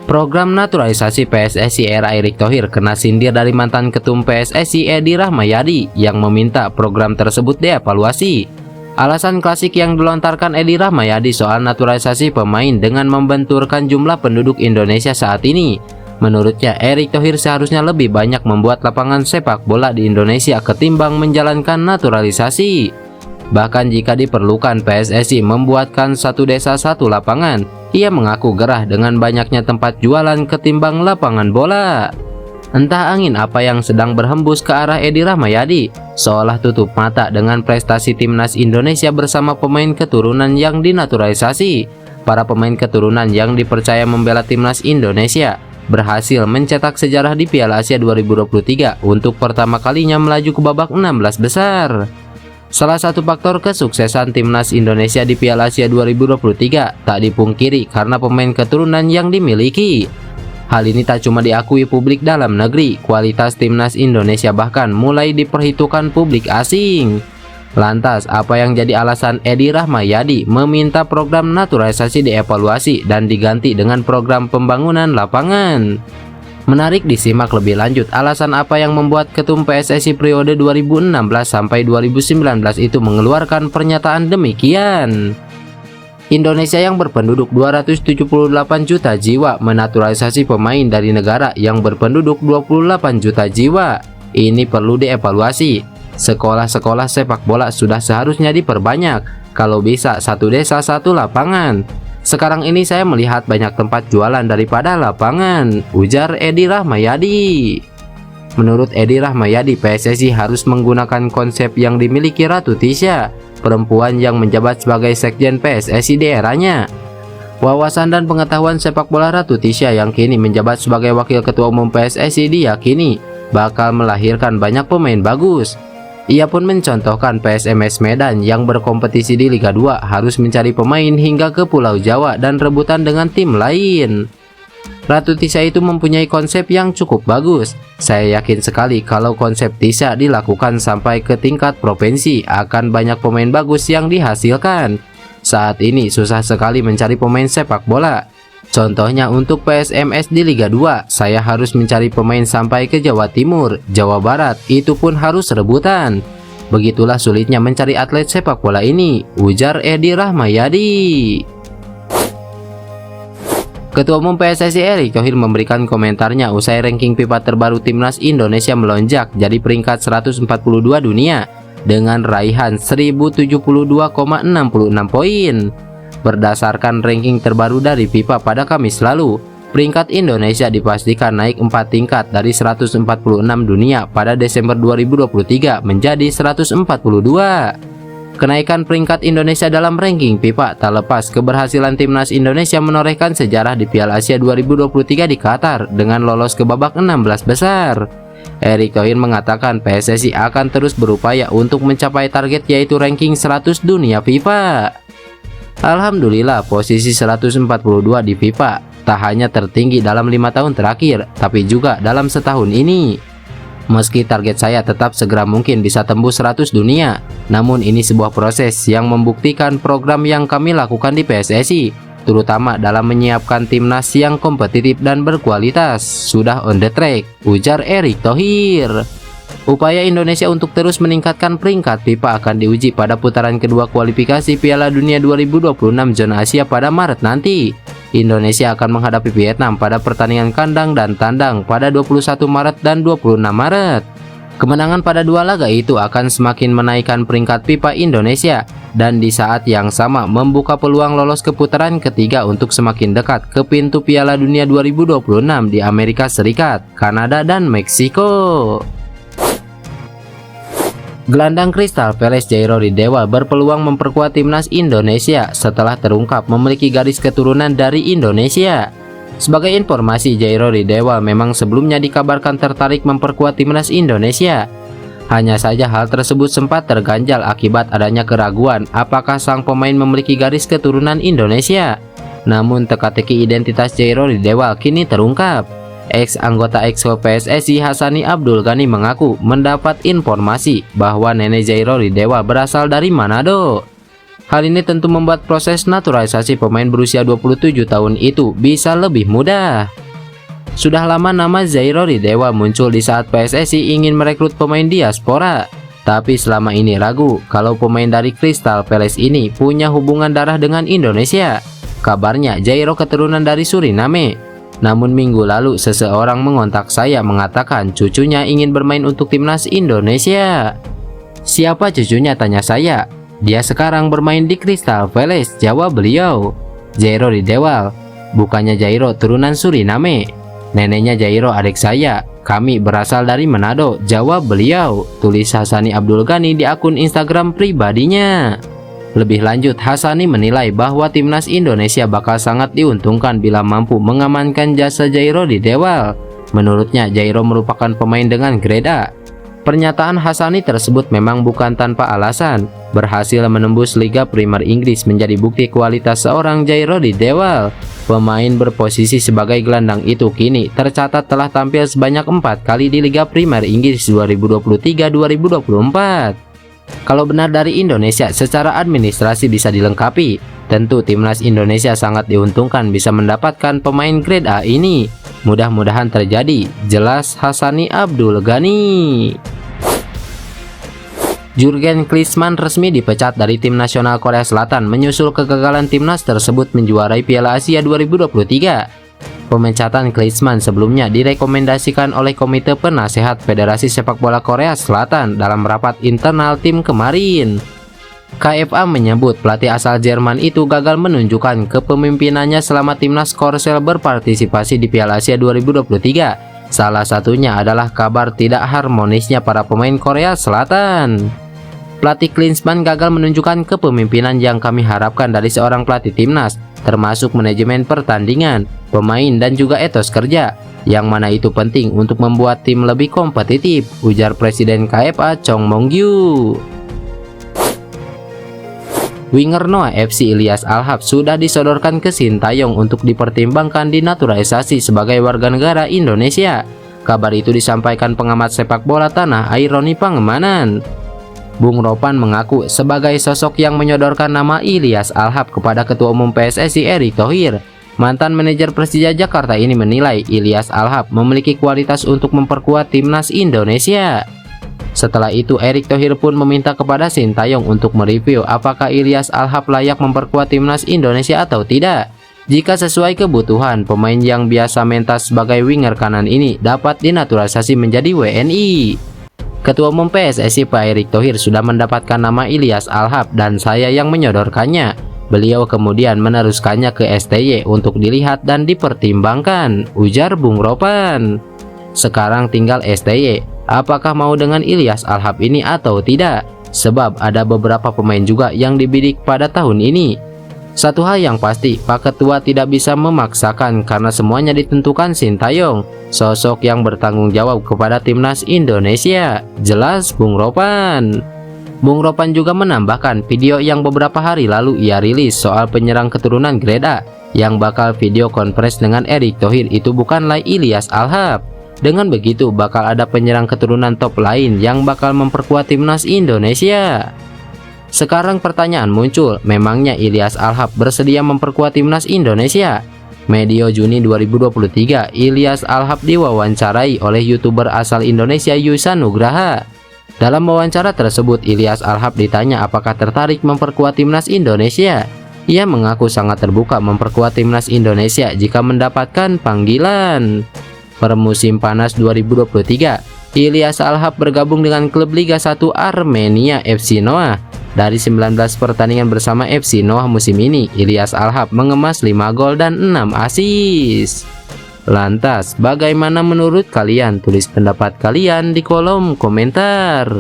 Program naturalisasi PSSI era Erick Thohir kena sindir dari mantan ketum PSSI Edi Rahmayadi yang meminta program tersebut dievaluasi. Alasan klasik yang dilontarkan Edi Rahmayadi soal naturalisasi pemain dengan membenturkan jumlah penduduk Indonesia saat ini. Menurutnya, Erick Thohir seharusnya lebih banyak membuat lapangan sepak bola di Indonesia ketimbang menjalankan naturalisasi. Bahkan jika diperlukan PSSI membuatkan satu desa satu lapangan, ia mengaku gerah dengan banyaknya tempat jualan ketimbang lapangan bola. Entah angin apa yang sedang berhembus ke arah Edi Rahmayadi, seolah tutup mata dengan prestasi timnas Indonesia bersama pemain keturunan yang dinaturalisasi. Para pemain keturunan yang dipercaya membela timnas Indonesia berhasil mencetak sejarah di Piala Asia 2023 untuk pertama kalinya melaju ke babak 16 besar. Salah satu faktor kesuksesan timnas Indonesia di Piala Asia 2023 tak dipungkiri karena pemain keturunan yang dimiliki. Hal ini tak cuma diakui publik dalam negeri, kualitas timnas Indonesia bahkan mulai diperhitungkan publik asing. Lantas, apa yang jadi alasan Edi Rahmayadi meminta program naturalisasi dievaluasi dan diganti dengan program pembangunan lapangan? Menarik disimak lebih lanjut alasan apa yang membuat ketum PSSI periode 2016 sampai 2019 itu mengeluarkan pernyataan demikian. Indonesia yang berpenduduk 278 juta jiwa menaturalisasi pemain dari negara yang berpenduduk 28 juta jiwa. Ini perlu dievaluasi. Sekolah-sekolah sepak bola sudah seharusnya diperbanyak. Kalau bisa satu desa satu lapangan. Sekarang ini saya melihat banyak tempat jualan daripada lapangan, ujar Edi Rahmayadi. Menurut Edi Rahmayadi, PSSI harus menggunakan konsep yang dimiliki Ratu Tisha, perempuan yang menjabat sebagai sekjen PSSI di eranya. Wawasan dan pengetahuan sepak bola Ratu Tisha yang kini menjabat sebagai wakil ketua umum PSSI diyakini bakal melahirkan banyak pemain bagus. Ia pun mencontohkan PSMS Medan yang berkompetisi di Liga 2 harus mencari pemain hingga ke Pulau Jawa dan rebutan dengan tim lain. Ratu Tisha itu mempunyai konsep yang cukup bagus. Saya yakin sekali kalau konsep Tisha dilakukan sampai ke tingkat provinsi akan banyak pemain bagus yang dihasilkan. Saat ini susah sekali mencari pemain sepak bola. Contohnya untuk PSMS di Liga 2, saya harus mencari pemain sampai ke Jawa Timur, Jawa Barat, itu pun harus rebutan. Begitulah sulitnya mencari atlet sepak bola ini, ujar Edi Rahmayadi. Ketua Umum PSSI Erick Thohir memberikan komentarnya usai ranking FIFA terbaru timnas Indonesia melonjak jadi peringkat 142 dunia dengan raihan 1072,66 poin. Berdasarkan ranking terbaru dari FIFA pada Kamis lalu, peringkat Indonesia dipastikan naik 4 tingkat dari 146 dunia pada Desember 2023 menjadi 142. Kenaikan peringkat Indonesia dalam ranking FIFA tak lepas keberhasilan timnas Indonesia menorehkan sejarah di Piala Asia 2023 di Qatar dengan lolos ke babak 16 besar. Erick Thohir mengatakan PSSI akan terus berupaya untuk mencapai target yaitu ranking 100 dunia FIFA. Alhamdulillah, posisi 142 di FIFA tak hanya tertinggi dalam 5 tahun terakhir, tapi juga dalam setahun ini. Meski target saya tetap segera mungkin bisa tembus 100 dunia, namun ini sebuah proses yang membuktikan program yang kami lakukan di PSSI, terutama dalam menyiapkan timnas yang kompetitif dan berkualitas, sudah on the track, ujar Erick Thohir. Upaya Indonesia untuk terus meningkatkan peringkat FIFA akan diuji pada putaran kedua kualifikasi Piala Dunia 2026 zona Asia pada Maret nanti. Indonesia akan menghadapi Vietnam pada pertandingan kandang dan tandang pada 21 Maret dan 26 Maret. Kemenangan pada dua laga itu akan semakin menaikkan peringkat FIFA Indonesia dan di saat yang sama membuka peluang lolos ke putaran ketiga untuk semakin dekat ke pintu Piala Dunia 2026 di Amerika Serikat, Kanada, dan Meksiko. Gelandang Crystal Palace Jairo Ridewa berpeluang memperkuat timnas Indonesia setelah terungkap memiliki garis keturunan dari Indonesia. Sebagai informasi, Jairo Ridewa memang sebelumnya dikabarkan tertarik memperkuat timnas Indonesia. Hanya saja hal tersebut sempat terganjal akibat adanya keraguan apakah sang pemain memiliki garis keturunan Indonesia. Namun teka-teki identitas Jairo Ridewa kini terungkap. Ex-anggota EXCO PSSI Hasani Abdul Ghani mengaku mendapat informasi bahwa nenek Jairo Ridewa berasal dari Manado. Hal ini tentu membuat proses naturalisasi pemain berusia 27 tahun itu bisa lebih mudah. Sudah lama nama Jairo Ridewa muncul di saat PSSI ingin merekrut pemain diaspora. Tapi selama ini ragu kalau pemain dari Crystal Palace ini punya hubungan darah dengan Indonesia. Kabarnya Jairo keturunan dari Suriname. Namun minggu lalu seseorang mengontak saya mengatakan cucunya ingin bermain untuk timnas Indonesia. Siapa cucunya, tanya saya. Dia sekarang bermain di Crystal Palace, jawab beliau. Jairo Ridewal. Bukannya Jairo turunan Suriname. Neneknya Jairo adik saya. Kami berasal dari Manado, jawab beliau. Tulis Hasani Abdul Ghani di akun Instagram pribadinya. Lebih lanjut, Hasani menilai bahwa timnas Indonesia bakal sangat diuntungkan bila mampu mengamankan jasa Jairo Ridewal. Menurutnya, Jairo merupakan pemain dengan grade A. Pernyataan Hasani tersebut memang bukan tanpa alasan. Berhasil menembus Liga Primer Inggris menjadi bukti kualitas seorang Jairo Ridewal. Pemain berposisi sebagai gelandang itu kini tercatat telah tampil sebanyak 4 kali di Liga Primer Inggris 2023-2024. Kalau benar dari Indonesia, secara administrasi bisa dilengkapi. Tentu timnas Indonesia sangat diuntungkan bisa mendapatkan pemain grade A ini. Mudah-mudahan terjadi, jelas Hasani Abdul Ghani. Jurgen Klinsmann resmi dipecat dari tim nasional Korea Selatan menyusul kegagalan timnas tersebut menjuarai Piala Asia 2023. Pemecatan Klinsmann sebelumnya direkomendasikan oleh Komite Penasehat Federasi Sepak Bola Korea Selatan dalam rapat internal tim kemarin. KFA menyebut pelatih asal Jerman itu gagal menunjukkan kepemimpinannya selama timnas Korsel berpartisipasi di Piala Asia 2023. Salah satunya adalah kabar tidak harmonisnya para pemain Korea Selatan. Pelatih Klinsmann gagal menunjukkan kepemimpinan yang kami harapkan dari seorang pelatih timnas, termasuk manajemen pertandingan, pemain dan juga etos kerja, yang mana itu penting untuk membuat tim lebih kompetitif, ujar Presiden KFA Chong Mong-gyu. Winger Noah FC Ilyas Alhab sudah disodorkan ke Sintayong untuk dipertimbangkan dinaturalisasi sebagai warga negara Indonesia. Kabar itu disampaikan pengamat sepak bola tanah air Roni Pangemanan. Bung Ropan mengaku sebagai sosok yang menyodorkan nama Ilyas Alhab kepada Ketua Umum PSSI Erick Thohir. Mantan manajer Persija Jakarta ini menilai Ilyas Alhab memiliki kualitas untuk memperkuat timnas Indonesia. Setelah itu, Erick Thohir pun meminta kepada Sintayong untuk mereview apakah Ilyas Alhab layak memperkuat timnas Indonesia atau tidak. Jika sesuai kebutuhan, pemain yang biasa mentas sebagai winger kanan ini dapat dinaturalisasi menjadi WNI. Ketua Umum PSSI Pak Erick Thohir sudah mendapatkan nama Ilyas Alhab dan saya yang menyodorkannya. Beliau kemudian meneruskannya ke STY untuk dilihat dan dipertimbangkan, ujar Bung Ropan. Sekarang tinggal STY, apakah mau dengan Ilyas Alhab ini atau tidak? Sebab ada beberapa pemain juga yang dibidik pada tahun ini. Satu hal yang pasti, Pak Ketua tidak bisa memaksakan karena semuanya ditentukan Sintayong, sosok yang bertanggung jawab kepada timnas Indonesia, jelas Bung Ropan. Bung Ropan juga menambahkan video yang beberapa hari lalu ia rilis soal penyerang keturunan grade A yang bakal video conference dengan Erick Thohir itu bukanlah Ilyas Alhab. Dengan begitu bakal ada penyerang keturunan top lain yang bakal memperkuat timnas Indonesia. Sekarang pertanyaan muncul, memangnya Ilyas Alhab bersedia memperkuat timnas Indonesia? Medio Juni 2023, Ilyas Alhab diwawancarai oleh YouTuber asal Indonesia Yusa Nugraha. Dalam wawancara tersebut, Ilyas Alhab ditanya apakah tertarik memperkuat timnas Indonesia. Ia mengaku sangat terbuka memperkuat timnas Indonesia jika mendapatkan panggilan. Per musim panas 2023, Ilyas Alhab bergabung dengan klub Liga 1 Armenia FC Noah. Dari 19 pertandingan bersama FC Noah musim ini, Ilyas Alhab mengemas 5 gol dan 6 assist. Lantas, bagaimana menurut kalian? Tulis pendapat kalian di kolom komentar.